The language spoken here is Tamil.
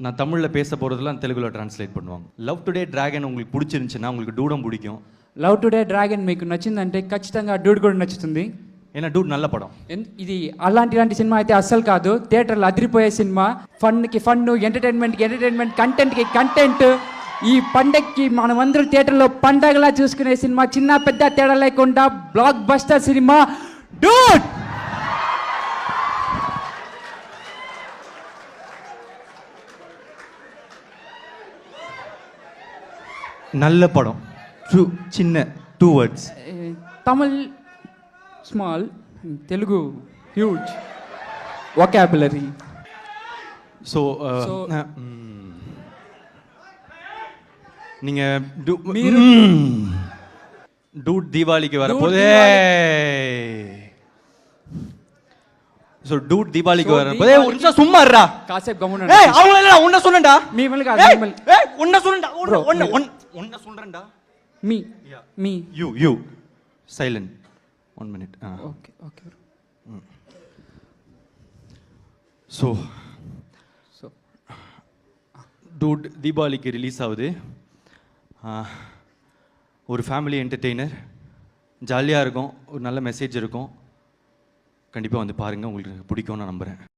நான் தமிழில் பேச போகிறதுலாம் தெலுங்குல ட்ரான்ஸ்லேட் பண்ணுவாங்க. லவ் டுடே டிராகன் உங்களுக்கு பிடிச்சிருந்துச்சுன்னா உங்களுக்கு டூடம் பிடிக்கும். లవ్ టుడే డ్రాగన్ మీకు నచ్చిందంటే ఖచ్చితంగా డూడ్ కూడా నచ్చుతుంది. ஏன்னா டூட் நல்ல படம். ఇది అలాంటి సినిమా అయితే అస్సలు కాదు. థియేటర్లో అదిరిపోయే సినిమా. ఫన్కి ఫన్, ఎంటర్టైన్మెంట్కి ఎంటర్టైన్మెంట్, కంటెంట్కి కంటెంట్. ఈ పండగకి మనమందరూ థియేటర్లో పండగలా చూసుకునే సినిమా. చిన్న పెద్ద తేడా లేకుండా బ్లాక్ బస్టర్ సినిమా డూడ్. நல்ல படம். சின்ன 2 words. Tamil small, Telugu huge vocabulary. So நீங்கள் டூட் தீபாவளிக்கு வரப்போதே. ஸோ டூட் தீபாவளிக்கு வரப்போதே. ஒரு நிமிஷம் சும்மா இருடா. காசேப் கம்முனு. ஏய் அவங்க இல்ல உன்ன சொன்னேன்டா. மீமல் காது மீமல். ஏய் உன்ன சொன்னேன்டா. உன்ன சொல்றேன்டா. Me you silent 1 minute. Okay okay bro. So dude தீபாவளிக்கு ரிலீஸ் ஆகுது. ஒரு ஃபேமிலி என்டர்டெய்னர், ஜாலியாக இருக்கும், ஒரு நல்ல மெசேஜ் இருக்கும். கண்டிப்பாக வந்து பாருங்கள், உங்களுக்கு பிடிக்கும்னு நான் நம்புகிறேன்.